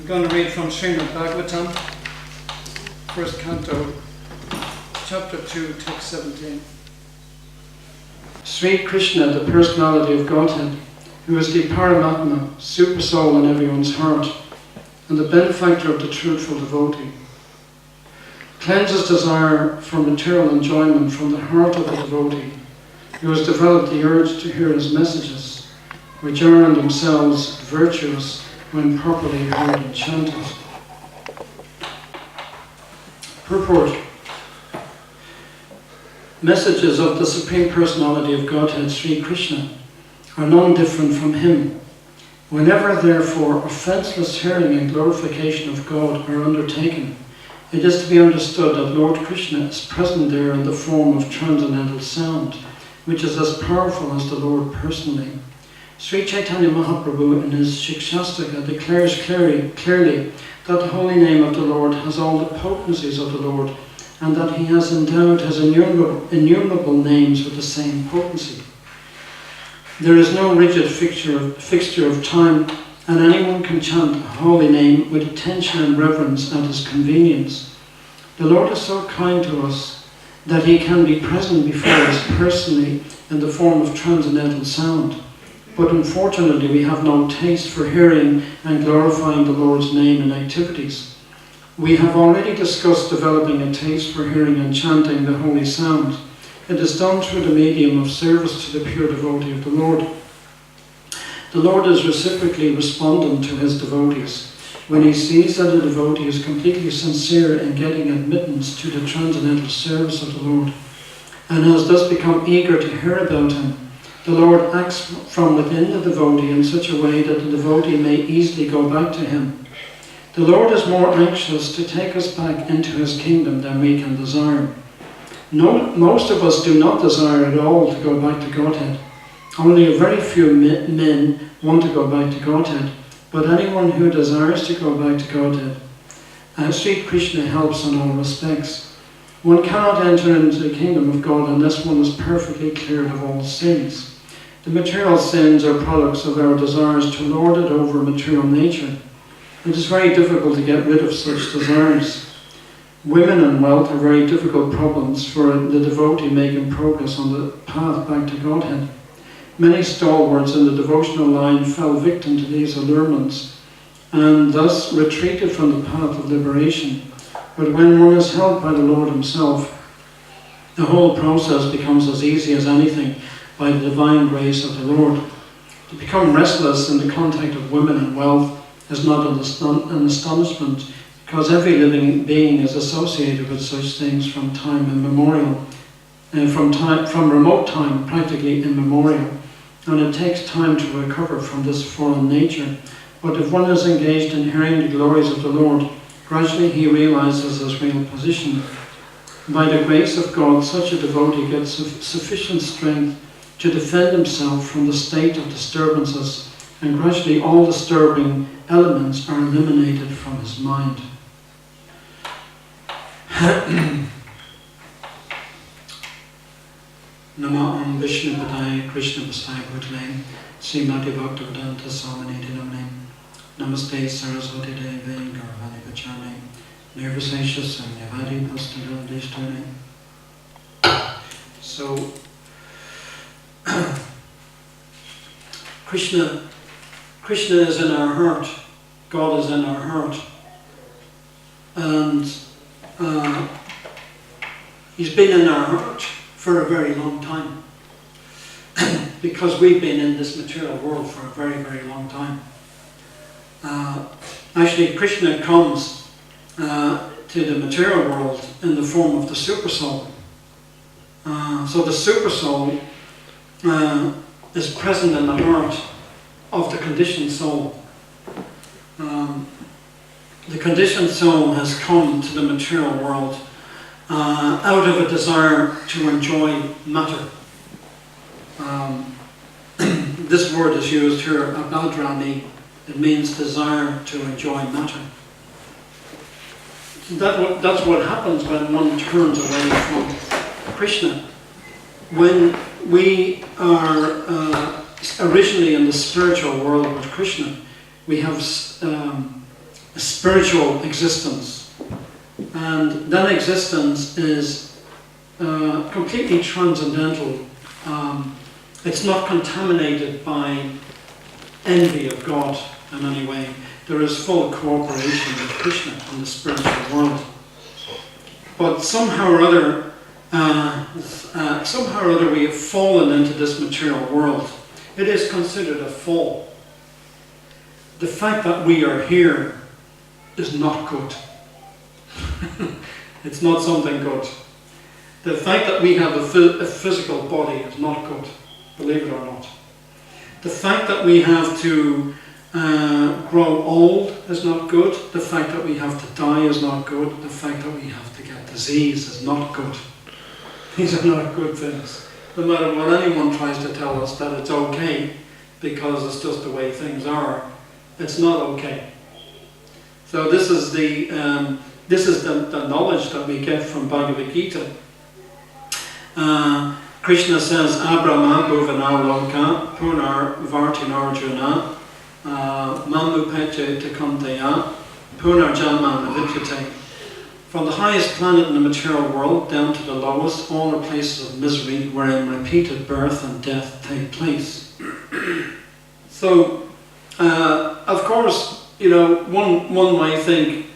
going to read from Srimad Bhagavatam, first canto, chapter 2, text 17. Sri Krishna, the personality of Godhead, who is the Paramatma, super soul in everyone's heart, and the benefactor of the truthful devotee, cleanses desire for material enjoyment from the heart of the devotee, who has developed the urge to hear his messages, which are in themselves virtuous when properly heard and chanted. Purport. Messages of the Supreme Personality of Godhead, Sri Krishna, are none different from him. Whenever, therefore, offenceless hearing and glorification of God are undertaken, it is to be understood that Lord Krishna is present there in the form of transcendental sound, which is as powerful as the Lord personally. Sri Chaitanya Mahaprabhu in his Shikshastaka declares clearly that the holy name of the Lord has all the potencies of the Lord, and that he has endowed his innumerable names with the same potency. There is no rigid fixture of time, and anyone can chant a holy name with attention and reverence at his convenience. The Lord is so kind to us that he can be present before us personally in the form of transcendental sound. But unfortunately, we have no taste for hearing and glorifying the Lord's name in activities. We have already discussed developing a taste for hearing and chanting the holy sound. It is done through the medium of service to the pure devotee of the Lord. The Lord is reciprocally respondent to his devotees. When he sees that a devotee is completely sincere in getting admittance to the transcendental service of the Lord, and has thus become eager to hear about him, the Lord acts from within the devotee in such a way that the devotee may easily go back to him. The Lord is more anxious to take us back into his kingdom than we can desire. Most of us do not desire at all to go back to Godhead. Only a very few men want to go back to Godhead, but anyone who desires to go back to Godhead, Sri Krishna helps in all respects. One cannot enter into the kingdom of God unless one is perfectly cleared of all sins. The material sins are products of our desires to lord it over material nature. It is very difficult to get rid of such desires. Women and wealth are very difficult problems for the devotee making progress on the path back to Godhead. Many stalwarts in the devotional line fell victim to these allurements and thus retreated from the path of liberation. But when one is held by the Lord himself, the whole process becomes as easy as anything by the divine grace of the Lord. To become restless in the contact of women and wealth is not an astonishment, because every living being is associated with such things from time immemorial, from remote time practically immemorial, and it takes time to recover from this fallen nature. But if one is engaged in hearing the glories of the Lord, gradually he realizes his real position. By the grace of God, such a devotee gets sufficient strength to defend himself from the state of disturbances, and gradually all disturbing elements are eliminated from his mind. Namah Vishnu Padaya Krishna Vasaya Bhutale Srimad Bhagavatam Swami Namne Namaste Saraswati Devi Garbhani Vachane Nirvisesha Sanyavadi Pastadal Dishtane. So, Krishna is in our heart. God is in our heart. And he's been in our heart for a very long time. Because we've been in this material world for a very, very long time. Actually, Krishna comes to the material world in the form of the super soul. So the super soul is present in the heart of the conditioned soul. The conditioned soul has come to the material world out of a desire to enjoy matter. This word is used here, abadrami. It means desire to enjoy matter. That's what happens when one turns away from Krishna. When we are originally in the spiritual world with Krishna, we have a spiritual existence. And that existence is completely transcendental. It's not contaminated by envy of God in any way. There is full cooperation with Krishna in the spiritual world. But somehow or other we have fallen into this material world. It is considered a fall. The fact that we are here is not good. It's not something good. The fact that we have a physical body is not good, believe it or not. The fact that we have to grow old is not good. The fact that we have to die is not good. The fact that we have to get disease is not good. These are not good things. No matter what anyone tries to tell us that it's okay because it's just the way things are, it's not okay. So this is the knowledge that we get from Bhagavad Gita. Krishna says, Abrahma bhuvanar loka punar vartinarjuna mamupete takanteya punar janman avidyate. From the highest planet in the material world down to the lowest, all are places of misery wherein repeated birth and death take place. So, of course, you know, one might think,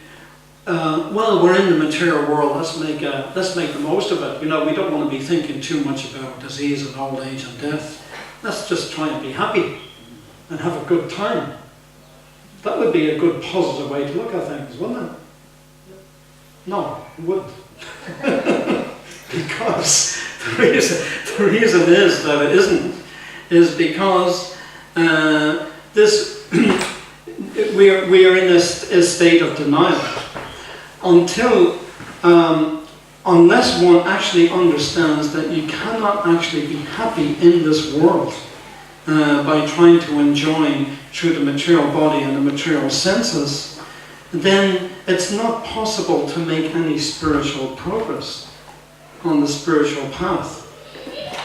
well, we're in the material world, let's make the most of it. You know, we don't want to be thinking too much about disease and old age and death. Let's just try and be happy and have a good time. That would be a good positive way to look at things, wouldn't it? No, it wouldn't. Because the reason is that it isn't, is because we are in a state of denial until unless one actually understands that you cannot actually be happy in this world by trying to enjoy through the material body and the material senses, then it's not possible to make any spiritual progress on the spiritual path.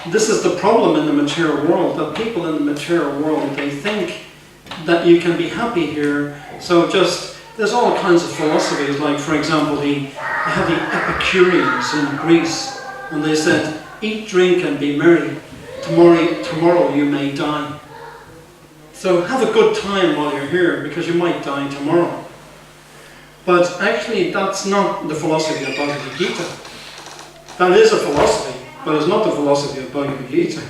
This is the problem in the material world, that people in the material world, they think that you can be happy here. So there's all kinds of philosophies, like for example, they had the Epicureans in Greece, and they said, eat, drink and be merry. Tomorrow you may die. So have a good time while you're here, because you might die tomorrow. But actually, that's not the philosophy of Bhagavad Gita. That is a philosophy, but it's not the philosophy of Bhagavad Gita.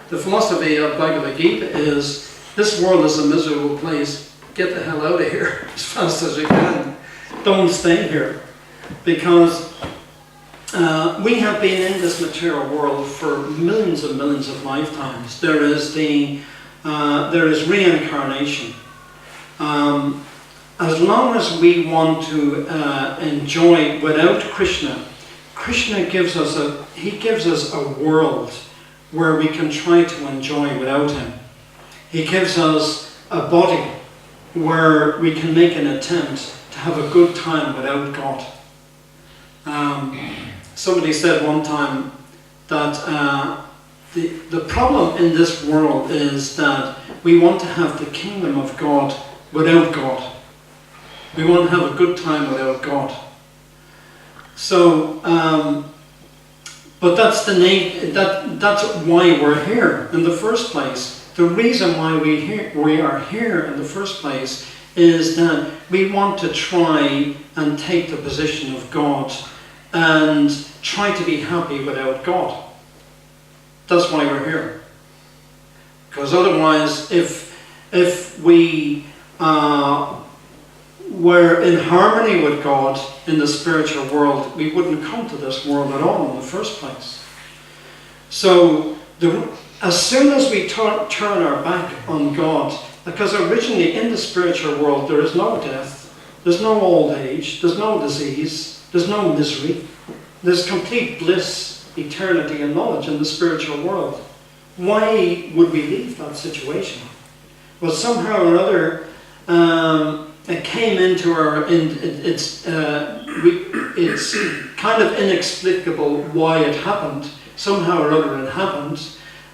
The philosophy of Bhagavad Gita is, this world is a miserable place. Get the hell out of here as fast as you can. Don't stay here. Because we have been in this material world for millions and millions of lifetimes. There is reincarnation. As long as we want to enjoy without Krishna, Krishna gives us a world where we can try to enjoy without him. He gives us a body where we can make an attempt to have a good time without God. Somebody said one time that the problem in this world is that we want to have the kingdom of God without God. We want to have a good time without God. So, but that's that's why we're here in the first place. The reason why we are here in the first place is that we want to try and take the position of God and try to be happy without God. That's why we're here. Because otherwise, if we were in harmony with God in the spiritual world, we wouldn't come to this world at all in the first place. So, as soon as we turn our back on God, because originally in the spiritual world there is no death, there's no old age, there's no disease, there's no misery, there's complete bliss, eternity and knowledge in the spiritual world. Why would we leave that situation? Well, somehow or other, it came into it's kind of inexplicable why it happened. Somehow or other it happened,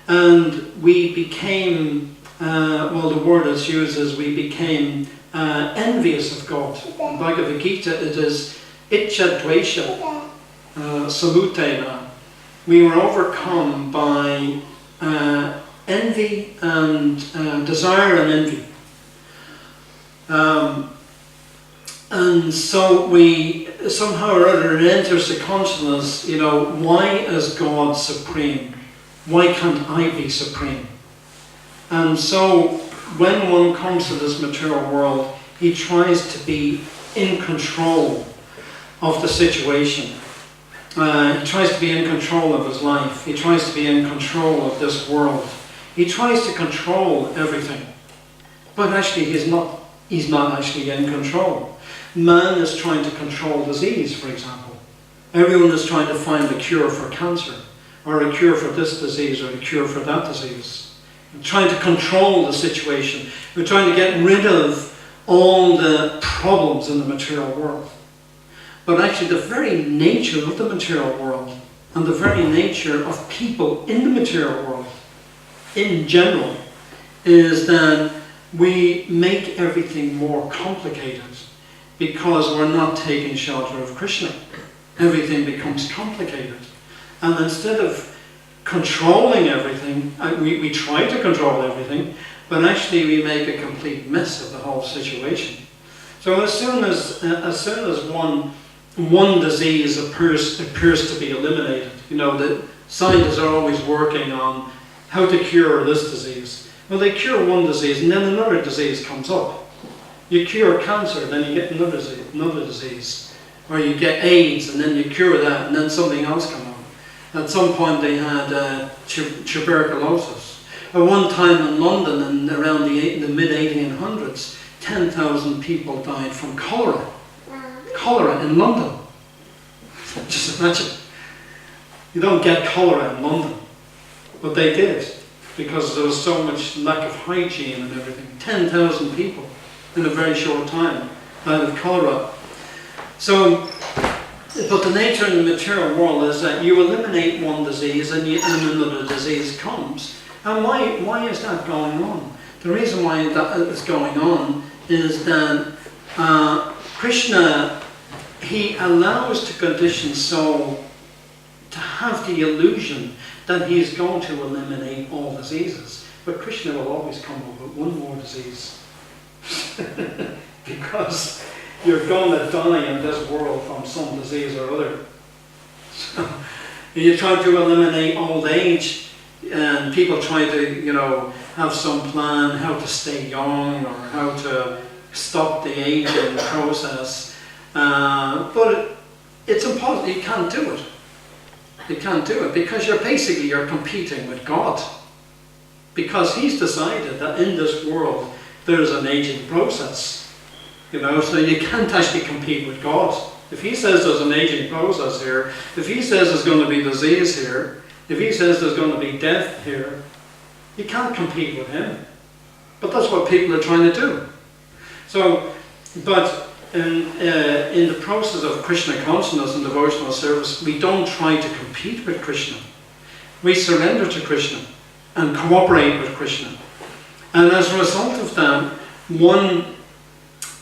and we became well, the word that's used is we became envious of God. In Bhagavad Gita, it is Icha Dvesha Samutena. We were overcome by envy and desire and envy. And so we, somehow or other, it enters the consciousness, you know, why is God supreme? Why can't I be supreme? And so when one comes to this material world, he tries to be in control of the situation. He tries to be in control of his life. He tries to be in control of this world. He tries to control everything. But actually he's not actually in control. Man is trying to control disease, for example. Everyone is trying to find a cure for cancer, or a cure for this disease, or a cure for that disease. We're trying to control the situation. We're trying to get rid of all the problems in the material world. But actually the very nature of the material world, and the very nature of people in the material world, in general, is that we make everything more complicated because we're not taking shelter of Krishna. Everything becomes complicated. And instead of controlling everything, we try to control everything, but actually we make a complete mess of the whole situation. So as soon as one disease appears to be eliminated, you know, the scientists are always working on how to cure this disease. Well, they cure one disease and then another disease comes up. You cure cancer, then you get another disease. Or you get AIDS and then you cure that and then something else comes up. At some point they had tuberculosis. At one time in London, in around the mid-1800s, 10,000 people died from cholera. Cholera in London. Just imagine. You don't get cholera in London. But they did, because there was so much lack of hygiene and everything. 10,000 people in a very short time died of cholera. So, but the nature in the material world is that you eliminate one disease and another disease comes. And why is that going on? The reason why that is going on is that Krishna, he allows the conditioned soul to have the illusion that he is going to eliminate all diseases. But Krishna will always come up with one more disease. Because you're going to die in this world from some disease or other. So, you try to eliminate old age, and people try to, you know, have some plan how to stay young or how to stop the aging process. But it's impossible. You can't do it. You can't do it because you're competing with God. Because he's decided that in this world there's an aging process. You know, so you can't actually compete with God. If he says there's an aging process here, if he says there's going to be disease here, if he says there's going to be death here, you can't compete with him. But that's what people are trying to do. So, but in the process of Krishna consciousness and devotional service, we don't try to compete with Krishna. We surrender to Krishna and cooperate with Krishna. And as a result of that, one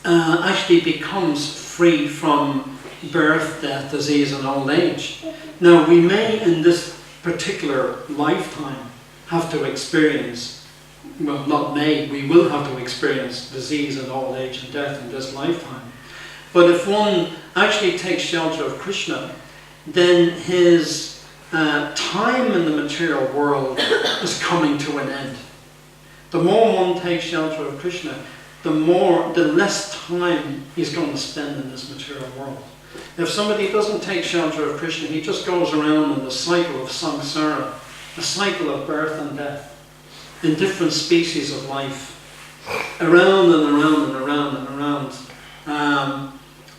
actually becomes free from birth, death, disease and old age. Now we may in this particular lifetime have to experience, well not may, we will have to experience disease and old age and death in this lifetime. But if one actually takes shelter of Krishna, then his time in the material world is coming to an end. The more one takes shelter of Krishna, the less time he's going to spend in this material world. If somebody doesn't take shelter of Krishna, he just goes around in the cycle of samsara, a cycle of birth and death, in different species of life, around and around and around and around.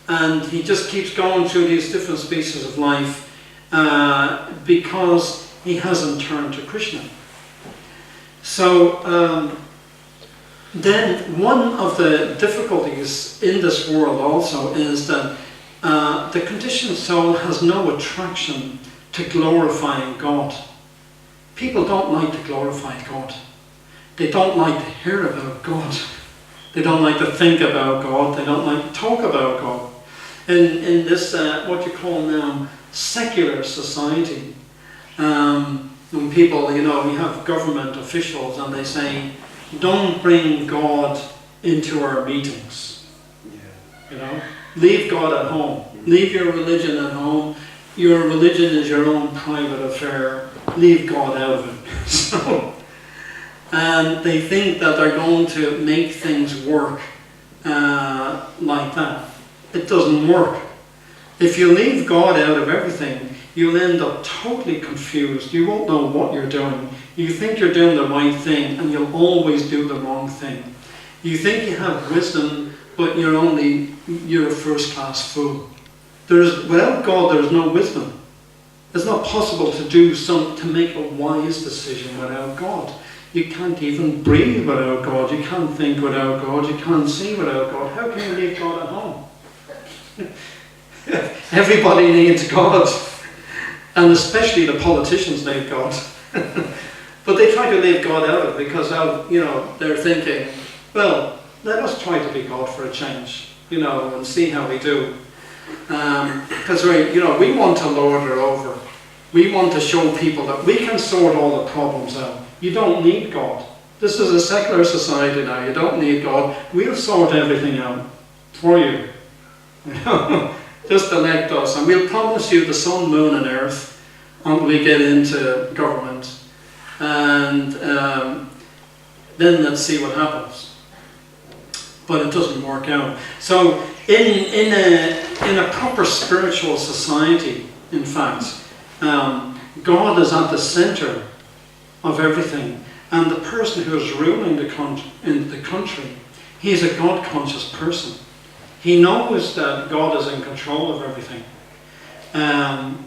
And he just keeps going through these different species of life because he hasn't turned to Krishna. So then one of the difficulties in this world also is that the conditioned soul has no attraction to glorifying God. People don't like to glorify God. They don't like to hear about God. They don't like to think about God. They don't like to talk about God. In this, what you call now, secular society, when people, you know, we have government officials and they say, don't bring God into our meetings. You know, leave God at home. Leave your religion at home. Your religion is your own private affair. Leave God out of it. So, and they think that they're going to make things work like that. It doesn't work. If you leave God out of everything, you'll end up totally confused. You won't know what you're doing. You think you're doing the right thing, and you'll always do the wrong thing. You think you have wisdom, but you're a first-class fool. Without God, there is no wisdom. It's not possible to make a wise decision without God. You can't even breathe without God. You can't think without God. You can't see without God. How can you leave God at home? Everybody needs God. And especially the politicians need God. But they try to leave God out of it because, you know, they're thinking, well, let us try to be God for a change, you know, and see how we do. Because we want to lord it over. We want to show people that we can sort all the problems out. You don't need God. This is a secular society now. You don't need God. We'll sort everything out for you. Just elect us, and we'll promise you the sun, moon, and earth until we get into government, and then let's see what happens. But it doesn't work out. So, in a proper spiritual society, in fact, God is at the center of everything, and the person who is ruling the country, he's a God-conscious person. He knows that God is in control of everything, and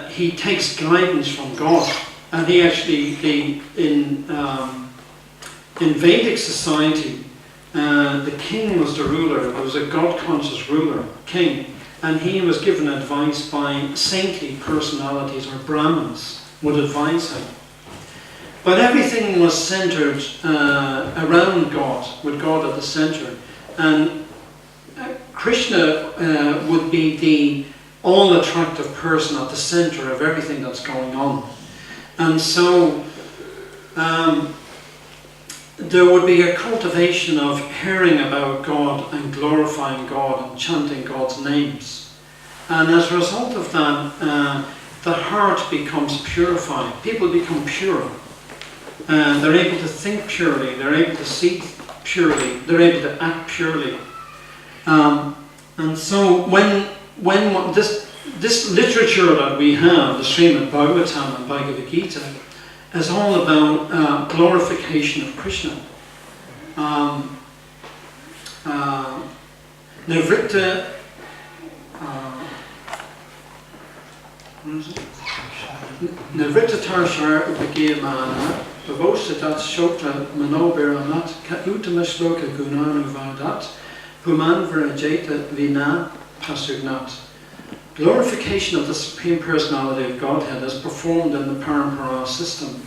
he takes guidance from God. And he actually, in Vedic society, the king was the ruler. There was a God-conscious ruler, king, and he was given advice by saintly personalities, or Brahmins would advise him. But everything was centered around God, with God at the center. And Krishna would be the all-attractive person at the center of everything that's going on. And so there would be a cultivation of hearing about God and glorifying God and chanting God's names. And as a result of that, the heart becomes purified. People become pure. They're able to think purely. They're able to see purely. They're able to act purely. And so when this literature that we have, the Srimad Bhagavatam and Bhagavad Gita, is all about glorification of Krishna. Nivritta Tarshar Upagiyamana Bhavositat Shokta Manobiramat Uttamashloka Gunanuvadat Puman Virajeta Vina Pasugnat. Glorification of the Supreme Personality of Godhead is performed in the Parampara system.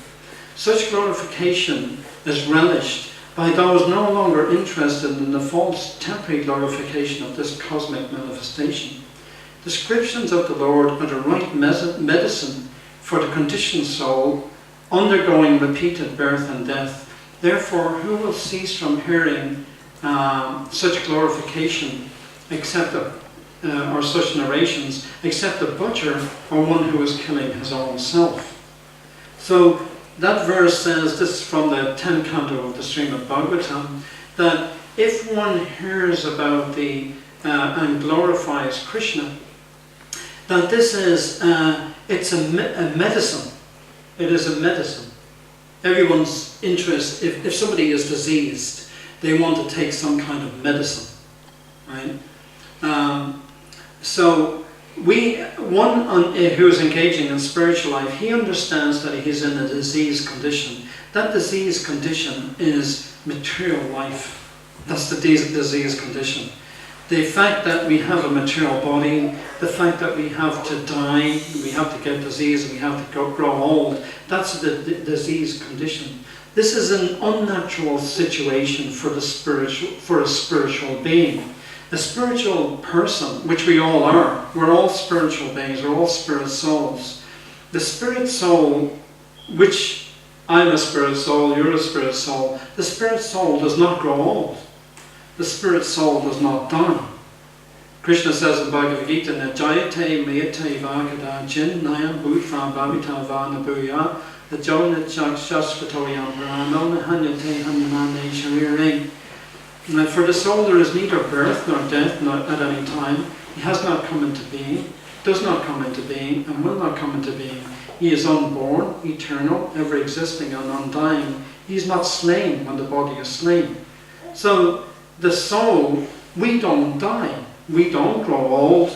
Such glorification is relished by those no longer interested in the false temporary glorification of this cosmic manifestation. Descriptions of the Lord are the right medicine for the conditioned soul undergoing repeated birth and death. Therefore, who will cease from hearing such glorification except or such narrations, except a butcher or one who is killing his own self? So that verse says, this is from the 10th canto of the Srimad Bhagavatam, that if one hears about and glorifies Krishna, that this is it's a medicine. It is a medicine. Everyone's interest, if somebody is diseased, they want to take some kind of medicine, right? So one who is engaging in spiritual life, he understands that he's in a disease condition. That disease condition is material life. That's the disease condition. The fact that we have a material body, the fact that we have to die, we have to get disease, we have to grow old, that's the disease condition. This is an unnatural situation for a spiritual being. A spiritual person, which we all are, we're all spiritual beings, we're all spirit souls. The spirit soul, which I'm a spirit soul, you're a spirit soul, the spirit soul does not grow old. The spirit soul does not die. Krishna says in Bhagavad Gita, Jayate Mayate Vagada Jin Nayam Bhutva Bhavita Vanabuya, the Jonah Shashvatoyam Paramona Hanyate Hanyamane Sharire. And for the soul there is neither birth nor death not at any time. He has not come into being, does not come into being, and will not come into being. He is unborn, eternal, ever existing and undying. He is not slain when the body is slain. So the soul, we don't die. We don't grow old.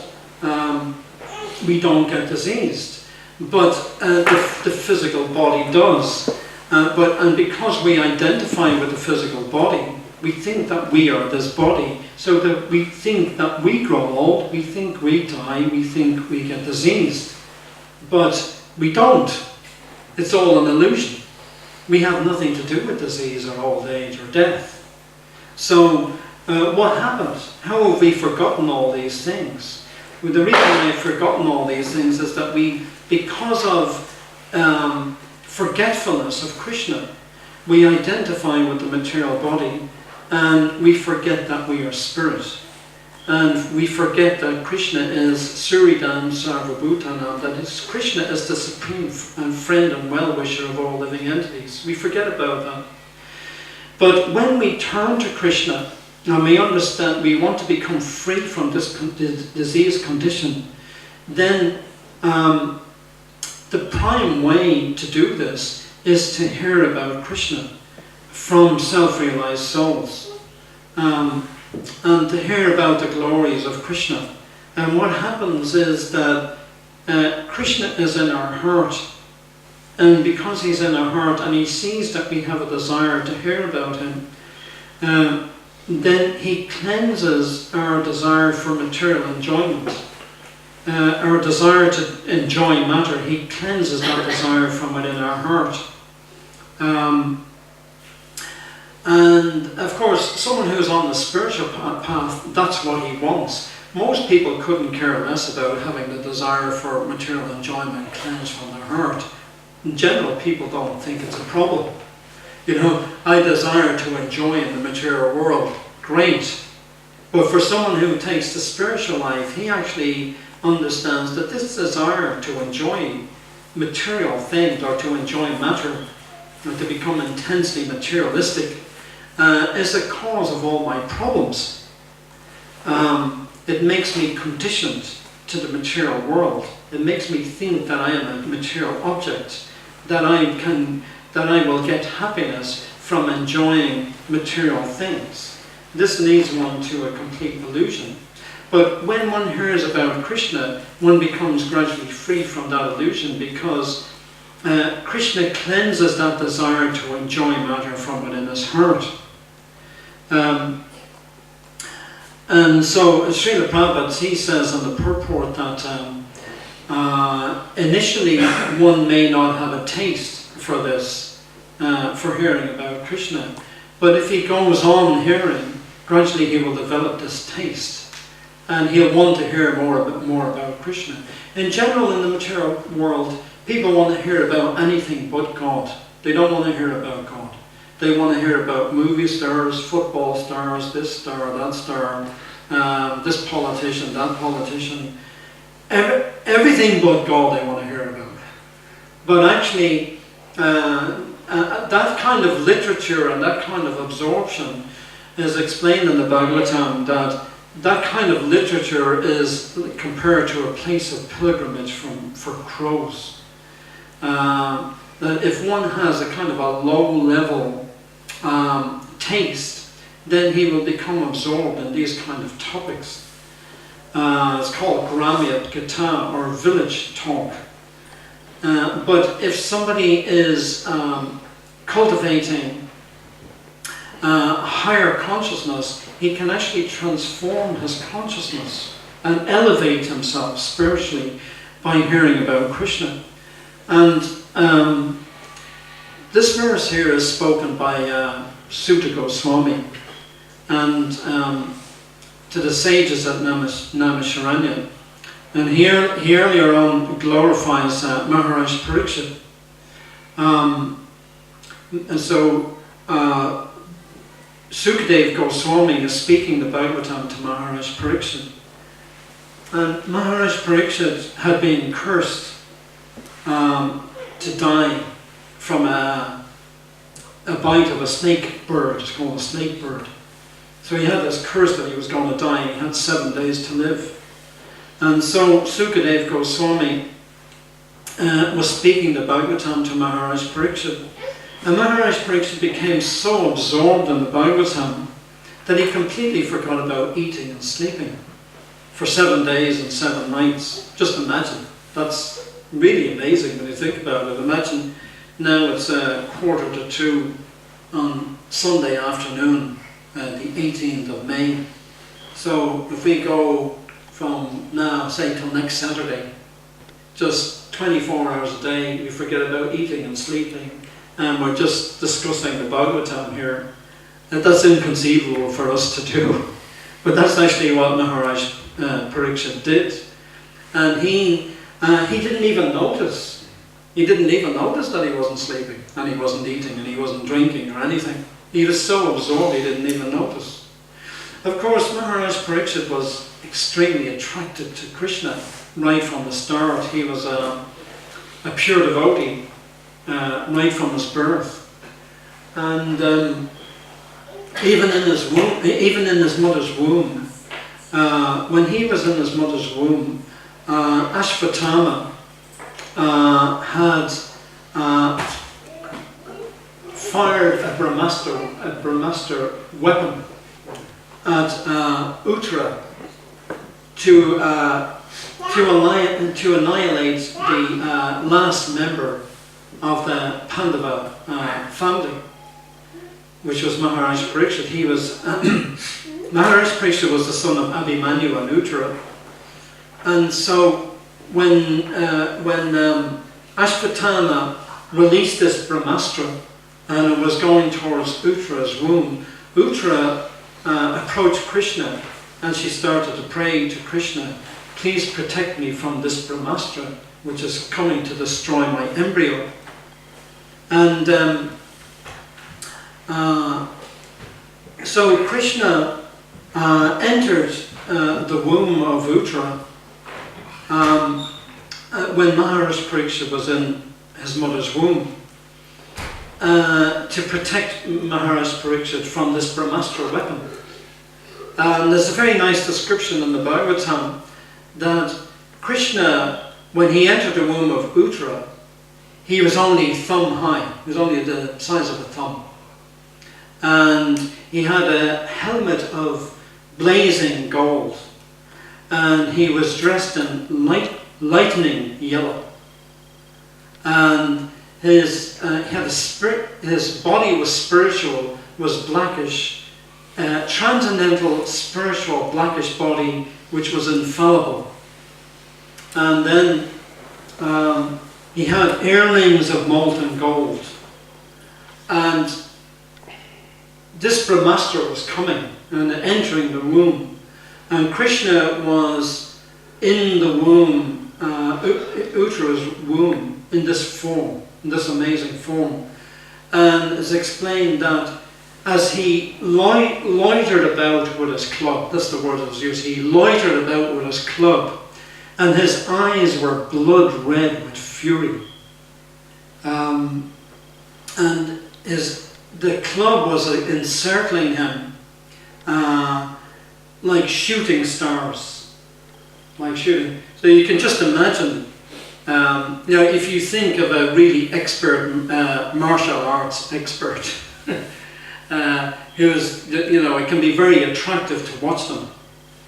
We don't get diseased. But the physical body does. And because we identify with the physical body, we think that we are this body. So that we think that we grow old, we think we die, we think we get diseased. But we don't. It's all an illusion. We have nothing to do with disease or old age or death. So what happens? How have we forgotten all these things? Well, the reason we've forgotten all these things is that because of forgetfulness of Krishna, we identify with the material body and we forget that we are spirit. And we forget that Krishna is Suridam Sarvabhutanam, that Krishna is the supreme friend and well-wisher of all living entities. We forget about that. But when we turn to Krishna, and we understand we want to become free from this disease condition, then the prime way to do this is to hear about Krishna from self-realized souls. And to hear about the glories of Krishna. And what happens is that Krishna is in our heart, and because he's in our heart and he sees that we have a desire to hear about him, then he cleanses our desire for material enjoyment, our desire to enjoy matter. He cleanses that desire from within our heart. And of course, someone who's on the spiritual path, that's what he wants. Most people couldn't care less about having the desire for material enjoyment cleansed from their heart. In general, people don't think it's a problem. You know, I desire to enjoy in the material world. Great. But for someone who takes the spiritual life, he actually understands that this desire to enjoy material things or to enjoy matter, or to become intensely materialistic, is the cause of all my problems. It makes me conditioned to the material world. It makes me think that I am a material object, that I will get happiness from enjoying material things. This leads one to a complete illusion. But when one hears about Krishna, one becomes gradually free from that illusion, because Krishna cleanses that desire to enjoy matter from within his heart. And so Srila Prabhupada, he says in the purport that initially one may not have a taste for this, for hearing about Krishna. But if he goes on hearing, gradually he will develop this taste. And he'll want to hear more about Krishna. In general, in the material world, people want to hear about anything but God. They don't want to hear about God. They want to hear about movie stars, football stars, this star, that star, this politician, that politician. Everything but God they want to hear about. But actually, that kind of literature and that kind of absorption is explained in the Bhagavatam, that kind of literature is compared to a place of pilgrimage for crows. That if one has a kind of a low-level taste, then he will become absorbed in these kind of topics. It's called Gramya Gita, or village talk. But if somebody is cultivating higher consciousness, he can actually transform his consciousness and elevate himself spiritually by hearing about Krishna. And This verse here is spoken by Sutta Goswami and to the sages at Naimisharanya. And he earlier on glorifies Maharaj Parikshit. And so Sukadev Goswami is speaking the Bhagavatam to Maharaj Parikshit. And Maharaj Parikshit had been cursed to die from a bite of a snake bird. It's called a snake bird. So he had this curse that he was going to die. He had 7 days to live. And so Sukadev Goswami was speaking the Bhagavatam to Maharaj Parikshit. And Maharaj Parikshit became so absorbed in the Bhagavatam that he completely forgot about eating and sleeping for 7 days and 7 nights. Just imagine. That's really amazing when you think about it. Imagine now it's 1:45 on Sunday afternoon, the 18th of May. So if we go from now, say, till next Saturday, just 24 hours a day, we forget about eating and sleeping, and we're just discussing the Bhagavatam here. And that's inconceivable for us to do. But that's actually what Maharaj Parikshit did. And he didn't even notice. He didn't even notice that he wasn't sleeping, and he wasn't eating, and he wasn't drinking or anything. He was so absorbed he didn't even notice. Of course, Maharaj Parikshit was extremely attracted to Krishna right from the start. He was a pure devotee right from his birth. And even in his mother's womb, when he was in his mother's womb, Ashvatthama had fired a Brahmastra weapon at Uttara to annihilate the last member of the Pandava family, which was Maharaj Parikshit. He was Maharaj Parikshit was the son of Abhimanyu and Uttara, and so when Ashvatthama released this Brahmastra and it was going towards Uttara's womb, Uttara approached Krishna and she started to pray to Krishna, "Please protect me from this Brahmastra which is coming to destroy my embryo." And so Krishna entered the womb of Uttara when Maharaj Parikshit was in his mother's womb to protect Maharaj Parikshit from this Brahmastra weapon. And there's a very nice description in the Bhagavatam that Krishna, when he entered the womb of Uttara, he was only thumb high. He was only the size of a thumb. And he had a helmet of blazing gold. And he was dressed in lightning yellow. And his body was spiritual, was blackish, transcendental spiritual blackish body which was infallible. And then he had earrings of molten gold. And this Brahmastra was coming and entering the womb. And Krishna was in the womb, Uttara's womb, in this form, in this amazing form. And it's explained that as he loitered about with his club, that's the word that was used, he loitered about with his club, and his eyes were blood red with fury. And the club was encircling him like shooting stars. Like shooting. So you can just imagine, if you think of a really expert martial arts expert, who's, it can be very attractive to watch them.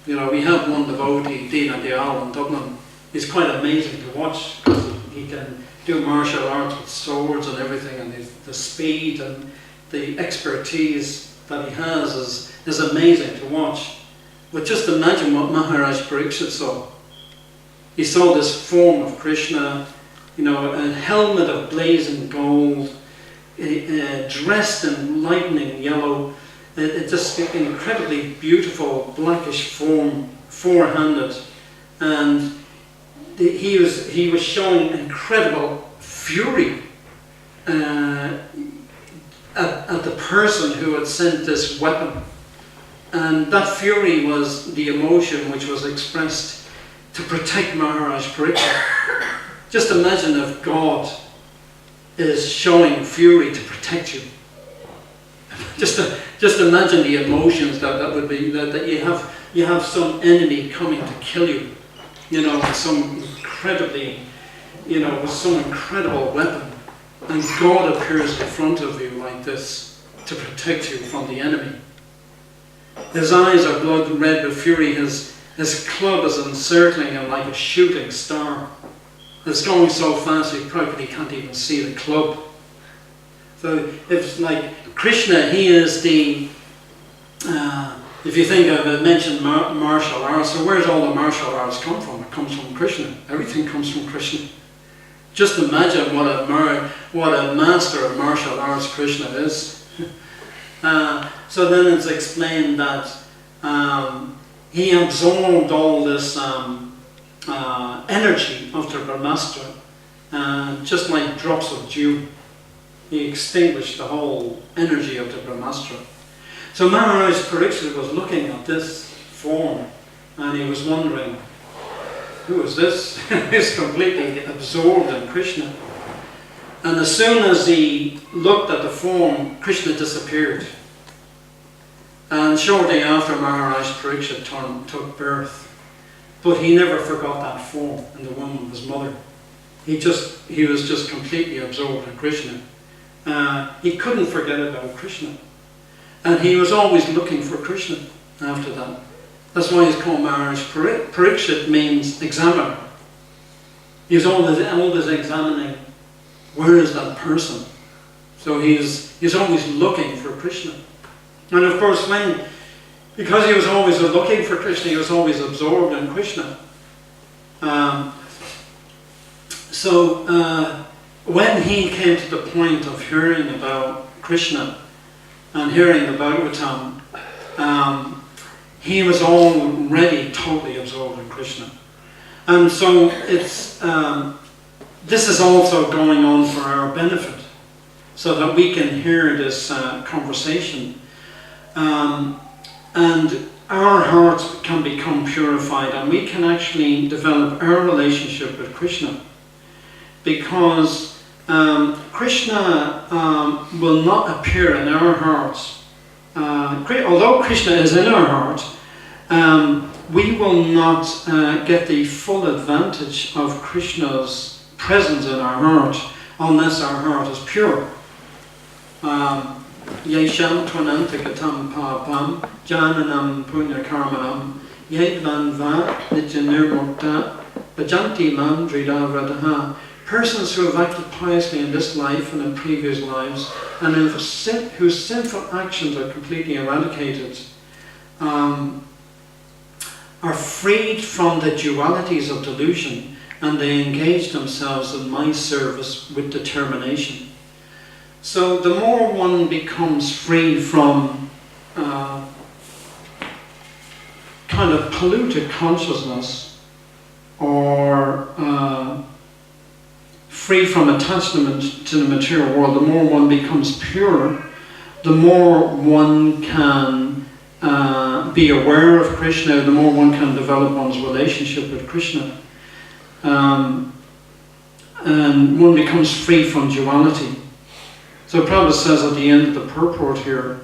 We have one devotee, Dina Dayal in Dublin. He's quite amazing to watch because he can do martial arts with swords and everything, and the speed and the expertise that he has is amazing to watch. But just imagine what Maharaj Parikshit saw. He saw this form of Krishna, a helmet of blazing gold. dressed in lightning yellow, just incredibly beautiful blackish form, four-handed, and he was showing incredible fury at the person who had sent this weapon. And that fury was the emotion which was expressed to protect Maharaj Pariksit. Just imagine if God is showing fury to protect you. Just imagine the emotions that would be, that you have some enemy coming to kill you, with some incredibly, with some incredible weapon, and God appears in front of you like this to protect you from the enemy. His eyes are blood red with fury. His club is encircling him like a shooting star. It's going so fast you probably can't even see the club. So it's like Krishna, he is the, if you think of it, mentioned martial arts, so where's all the martial arts come from? It comes from Krishna. Everything comes from Krishna. Just imagine what a master of martial arts Krishna is. So then it's explained that he absorbed all this energy of the Brahmastra, just like drops of dew. He extinguished the whole energy of the Brahmastra. So Maharaj Pariksit was looking at this form and he was wondering, who is this? He's completely absorbed in Krishna. And as soon as he looked at the form, Krishna disappeared. And shortly after, Maharaj Pariksit took birth. But he never forgot that form in the womb of his mother. He was just completely absorbed in Krishna. He couldn't forget about Krishna. And he was always looking for Krishna after that. That's why he's called Maharaj Pariksit, means examiner. He's always examining, where is that person? So he's always looking for Krishna. And of course, because he was always looking for Krishna, he was always absorbed in Krishna. When he came to the point of hearing about Krishna and hearing the Bhagavatam, he was already totally absorbed in Krishna. And so this is also going on for our benefit, so that we can hear this conversation. And our hearts can become purified, and we can actually develop our relationship with Krishna. Because Krishna will not appear in our hearts. Although Krishna is in our heart, we will not get the full advantage of Krishna's presence in our heart unless our heart is pure. Yesham tvanantakatam papam jananam punya karmanam yedvan va nityanirmukta bhajanti man drida vradaha. Persons who have acted piously in this life and in previous lives, and whose sinful actions are completely eradicated, are freed from the dualities of delusion, and they engage themselves in my service with determination. So the more one becomes free from kind of polluted consciousness, or free from attachment to the material world, the more one becomes pure, the more one can be aware of Krishna, the more one can develop one's relationship with Krishna. And one becomes free from duality. So Prabhu says at the end of the purport here,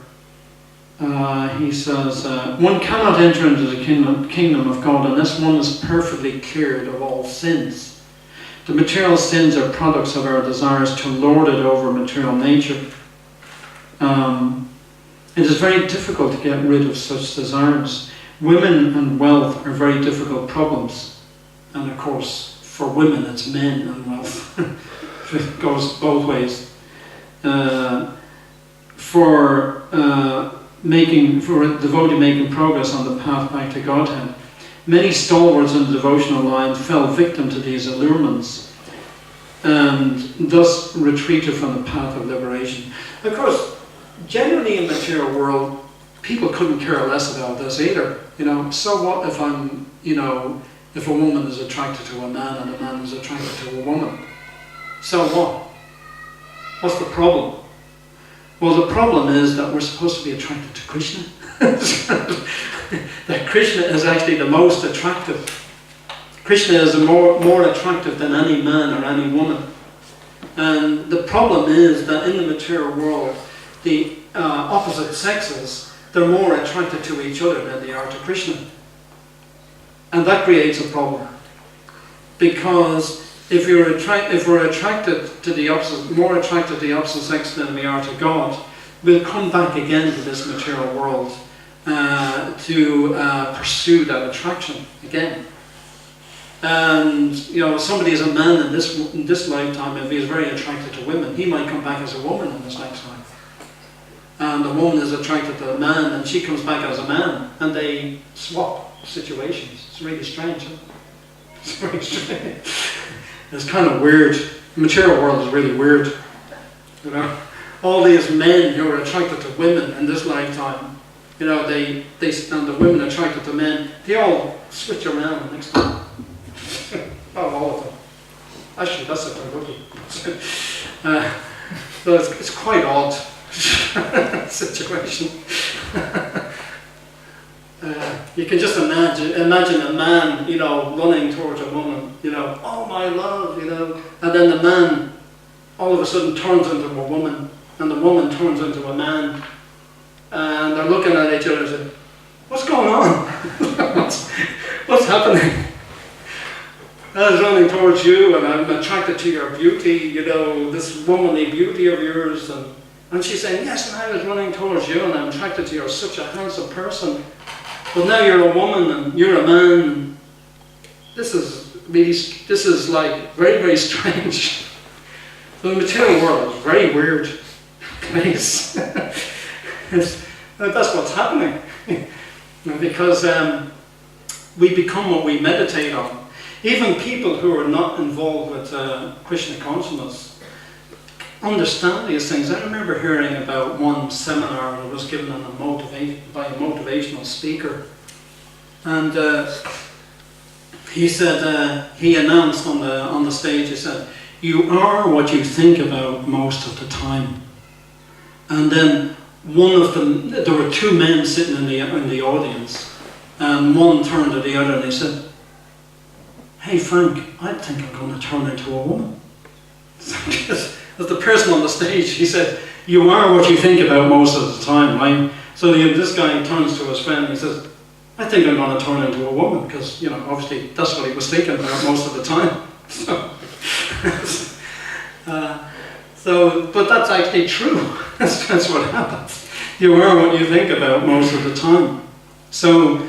he says, one cannot enter into the kingdom of God unless one is perfectly cleared of all sins. The material sins are products of our desires to lord it over material nature. It is very difficult to get rid of such desires. Women and wealth are very difficult problems. And of course, for women it's men and wealth. It goes both ways. For a devotee making progress on the path back to Godhead, many stalwarts in the devotional line fell victim to these allurements. and thus retreated from the path of liberation. Of course, generally in the material world, people couldn't care less about this either. You know, so what if I'm, you know, if a woman is attracted to a man and a man is attracted to a woman? So what? What's the problem? Well, the problem is that we're supposed to be attracted to Krishna. That Krishna is actually the most attractive. Krishna is more attractive than any man or any woman. And the problem is that in the material world, the opposite sexes, they're more attracted to each other than they are to Krishna. And that creates a problem. Because if we're attracted to the opposite, more attracted to the opposite sex than we are to God, we'll come back again to this material world to pursue that attraction again. And you know, somebody is a man in this lifetime, if he's very attracted to women, he might come back as a woman in this next life. And the woman is attracted to a man, and she comes back as a man, and they swap situations. It's really strange, isn't it? It's very strange. It's kind of weird. The material world is really weird. You know, all these men who are attracted to women in this lifetime, you know, they and the women attracted to men, they all switch around the next time. Not all of them. Actually, that's if they're lucky. So it's quite odd situation. You can just imagine a man, you know, running towards a woman, you know, oh my love, you know, and then the man all of a sudden turns into a woman, and the woman turns into a man, and they're looking at each other and say, what's going on? what's happening? I was running towards you, and I'm attracted to your beauty, you know, this womanly beauty of yours, and she's saying, yes, and I was running towards you, and I'm attracted to you, you're such a handsome person. But now you're a woman and you're a man. This is like very, very strange. So the material world is a very weird place. That's what's happening. Because we become what we meditate on. Even people who are not involved with Krishna consciousness understand these things. I remember hearing about one seminar that was given on by a motivational speaker, and he said, he announced on the stage, he said, you are what you think about most of the time. And then one of them, there were two men sitting in the audience, and one turned to the other and he said, hey Frank, I think I'm going to turn into a woman. As the person on the stage, he said, you are what you think about most of the time, right? So this guy turns to his friend and he says, I think I'm going to turn into a woman, because, you know, obviously that's what he was thinking about most of the time. But that's actually true. That's what happens. You are what you think about most of the time. So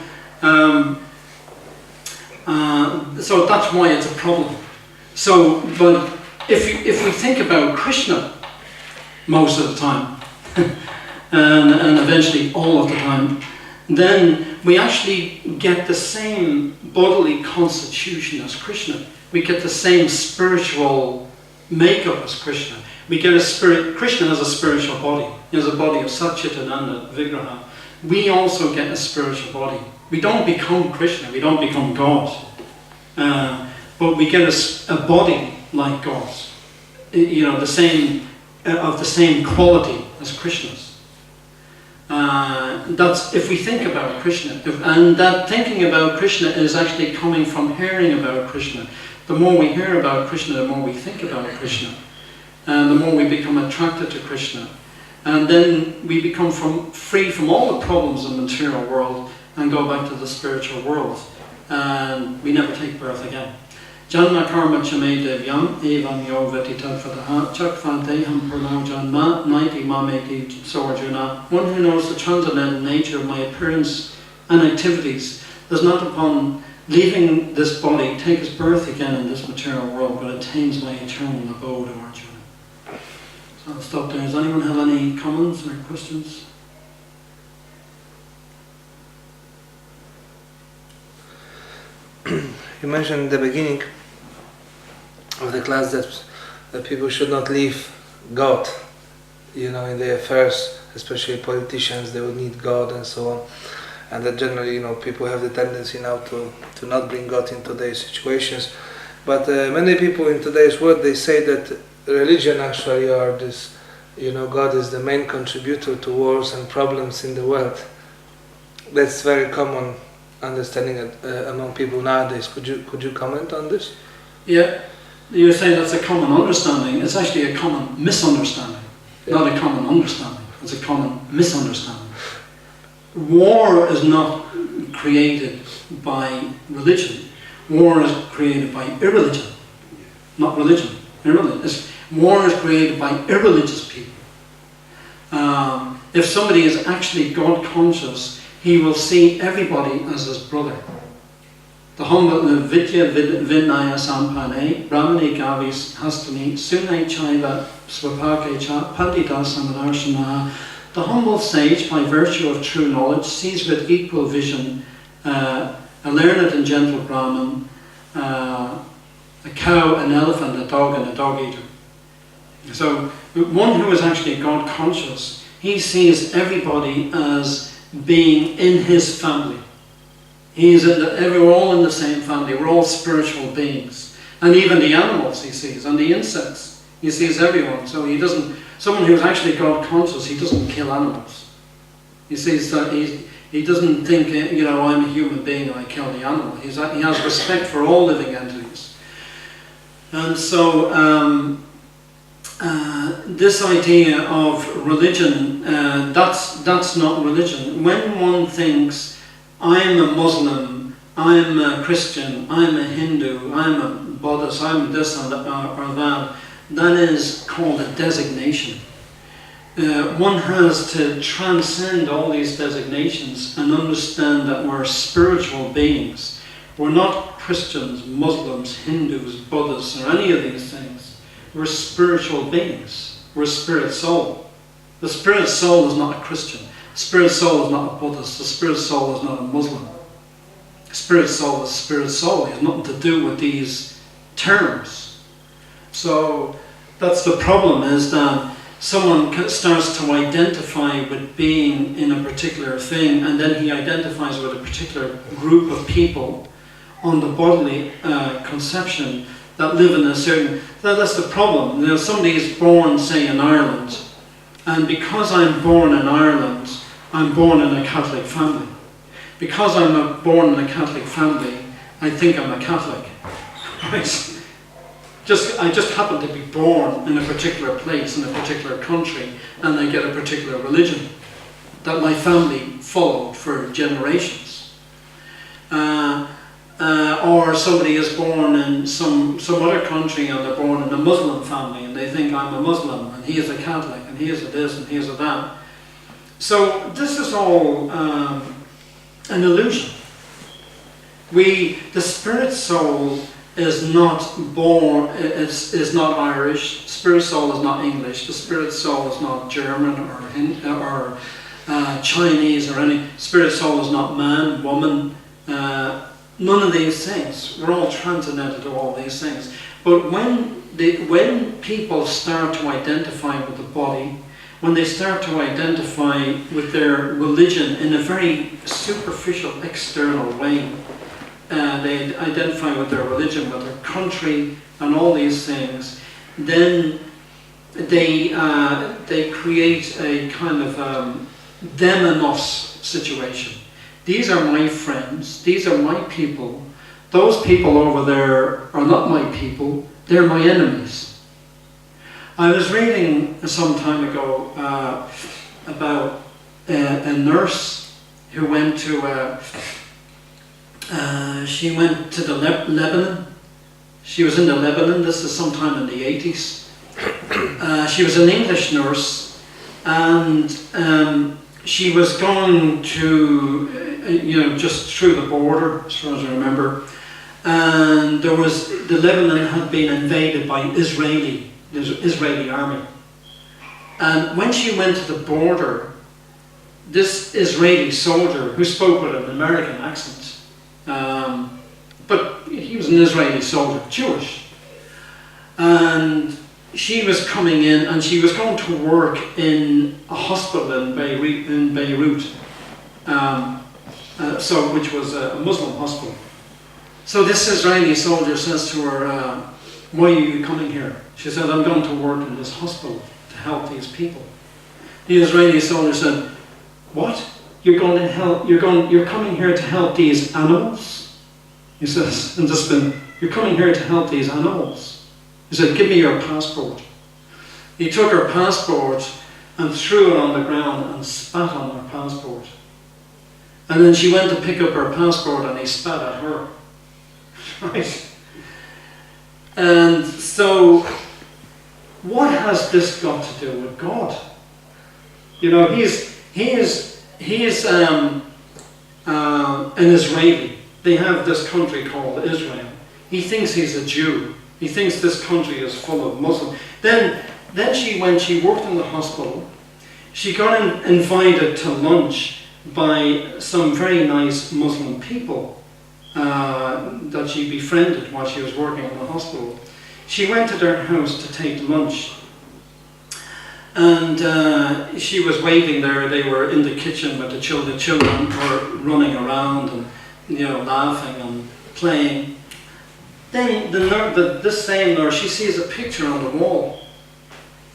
that's why it's a problem. So, but if we think about Krishna most of the time, and eventually all of the time, then we actually get the same bodily constitution as Krishna. We get the same spiritual makeup as Krishna. We get Krishna has a spiritual body. He has a body of Satchitananda Vigraha. We also get a spiritual body. We don't become Krishna, we don't become God. But we get a body like God's. You know, of the same quality as Krishna's. That's if we think about Krishna, and that thinking about Krishna is actually coming from hearing about Krishna. The more we hear about Krishna, the more we think about Krishna, and the more we become attracted to Krishna, and then we become free from all the problems of the material world and go back to the spiritual world, and we never take birth again. Janma karma chame devyam evam yo vetita fataha chakvanteham purnam janma naiti mameti soarjuna. One who knows the transcendental nature of my appearance and activities does not, upon leaving this body, take his birth again in this material world, but attains my eternal abode, O Arjuna. So I'll stop there. Does anyone have any comments or questions? You mentioned in the beginning of the class that that people should not leave God, in their affairs, especially politicians. They would need God and so on, and that generally, people have the tendency now to not bring God into their situations. But many people in today's world, they say that religion actually are this, God is the main contributor to wars and problems in the world. That's very common understanding among people nowadays. Could you comment on this? Yeah, you're saying that's a common understanding. It's actually a common misunderstanding, not a common understanding. It's a common misunderstanding. War is not created by religion. War is created by irreligion, not religion. War is created by irreligious people. If somebody is actually God conscious, he will see everybody as his brother. The humble Vidya Vinaya Sampane, Brahmani Gavis Hastani, Sune Chaiva Swapake Cha, Pandita Samanarshana. The humble sage, by virtue of true knowledge, sees with equal vision a learned and gentle Brahmin, a cow, an elephant, a dog, and a dog eater. So, one who is actually God conscious, he sees everybody as being in his family. We're all in the same family, we're all spiritual beings. And even the animals he sees, and the insects, he sees everyone. So someone who's actually God conscious, he doesn't kill animals. He sees that he doesn't think, I'm a human being and I kill the animal. He has respect for all living entities. And so this idea of religion, that's not religion. When one thinks, I'm a Muslim, I'm a Christian, I'm a Hindu, I'm a Buddhist, I'm this or that, that is called a designation. One has to transcend all these designations and understand that we're spiritual beings. We're not Christians, Muslims, Hindus, Buddhists, or any of these things. We're spiritual beings. We're spirit soul. The spirit soul is not a Christian. The spirit soul is not a Buddhist. The spirit soul is not a Muslim. Spirit soul is spirit soul. It has nothing to do with these terms. So that's the problem, is that someone starts to identify with being in a particular thing, and then he identifies with a particular group of people on the bodily conception that live in a certain... That's the problem. Somebody is born, say, in Ireland, and because I'm born in Ireland, I'm born in a Catholic family. Because I'm born in a Catholic family, I think I'm a Catholic. Right? I just happen to be born in a particular place, in a particular country, and I get a particular religion that my family followed for generations. Or somebody is born in some other country and they're born in a Muslim family and they think I'm a Muslim and he is a Catholic and he is a this and he is a that. So this is all an illusion. The spirit soul is not born, is not Irish. Spirit soul is not English. The spirit soul is not German or Chinese or any. Spirit soul is not man, woman. None of these things. We're all transcendental to all these things. But when people start to identify with the body, when they start to identify with their religion in a very superficial, external way, they identify with their religion, with their country, and all these things, then they create a kind of them and us situation. These are my friends, these are my people. Those people over there are not my people, they're my enemies. I was reading some time ago about a nurse who went to Lebanon. She was in the Lebanon, this is sometime in the 80s. She was an English nurse, and she was going to, just through the border, as far as I remember, and the Lebanon had been invaded by the Israeli army. And when she went to the border, this Israeli soldier, who spoke with an American accent, but he was an Israeli soldier, Jewish, and she was coming in and she was going to work in a hospital in Beirut, which was a Muslim hospital. So this Israeli soldier says to her, why are you coming here? She said, I'm going to work in this hospital to help these people. The Israeli soldier said, what? You're coming here to help these animals? He says, and just you're coming here to help these animals. He said, give me your passport. He took her passport and threw it on the ground and spat on her passport. And then she went to pick up her passport and he spat at her. Right? And so, what has this got to do with God? You know, he is an Israeli. They have this country called Israel. He thinks he's a Jew. He thinks this country is full of Muslims. Then when she worked in the hospital, she got invited to lunch by some very nice Muslim people that she befriended while she was working in the hospital. She went to their house to take lunch. And she was waiting there. They were in the kitchen with the children. The children were running around and, laughing and playing. Then this same nurse, she sees a picture on the wall.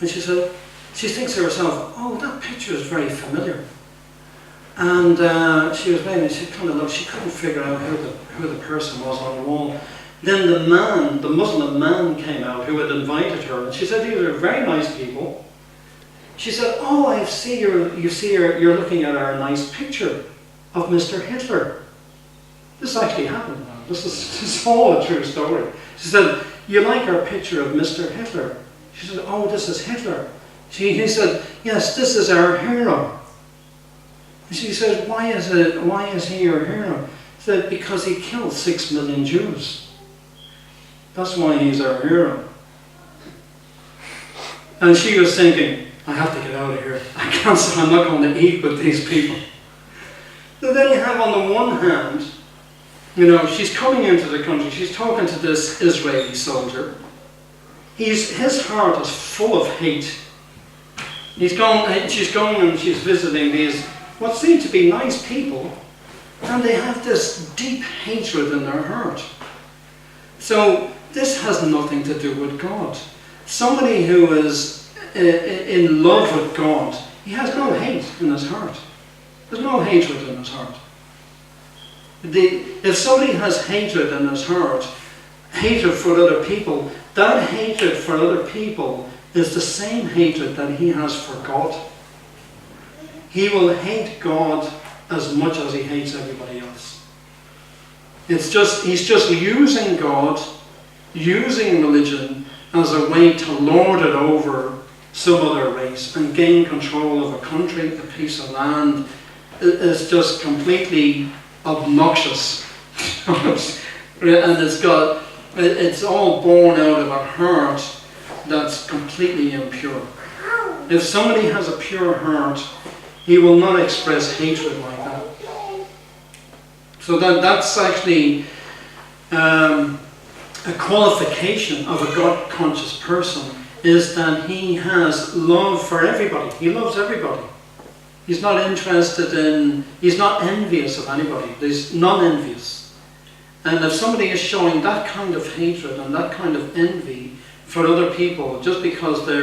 And she thinks to herself, oh, that picture is very familiar. And she was waiting, she kind of looked, she couldn't figure out who the person was on the wall. Then the Muslim man came out who had invited her. And she said, these are very nice people. She said, oh, I see you're looking at our nice picture of Mr. Hitler. This actually happened now. This is all a true story. She said, you like our picture of Mr. Hitler? She said, oh, this is Hitler. He said, yes, this is our hero. And she said, why is he your hero? She said, because he killed 6 million Jews. That's why he's our hero. And she was thinking, I have to get out of here. I'm not going to eat with these people. So then you have on the one hand, she's coming into the country, she's talking to this Israeli soldier. His heart is full of hate. She's going and she's visiting these, what seem to be nice people, and they have this deep hatred in their heart. So this has nothing to do with God. Somebody who is in love with God, he has no hate in his heart. There's no hatred in his heart. If somebody has hatred in his heart, hatred for other people, that hatred for other people is the same hatred that he has for God. He will hate God as much as he hates everybody else. He's just using God, using religion as a way to lord it over some other race and gain control of a country, a piece of land. Is just completely obnoxious. And it's all born out of a heart that's completely impure. If somebody has a pure heart, he will not express hatred like that. So that's actually a qualification of a God-conscious person, is that he has love for everybody. He loves everybody. He's not he's not envious of anybody. He's non-envious. And if somebody is showing that kind of hatred and that kind of envy for other people, just because they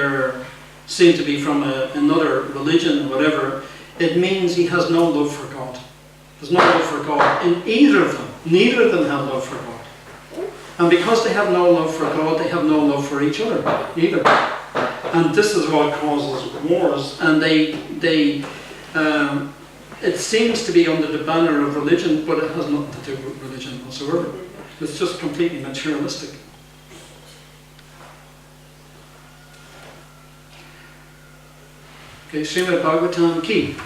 seem to be from another religion or whatever, it means he has no love for God. There's no love for God in either of them. Neither of them have love for God. And because they have no love for God, they have no love for each other either. And this is what causes wars. And it seems to be under the banner of religion, but it has nothing to do with religion whatsoever. It's just completely materialistic. Okay, Srimad Bhagavatam Ki.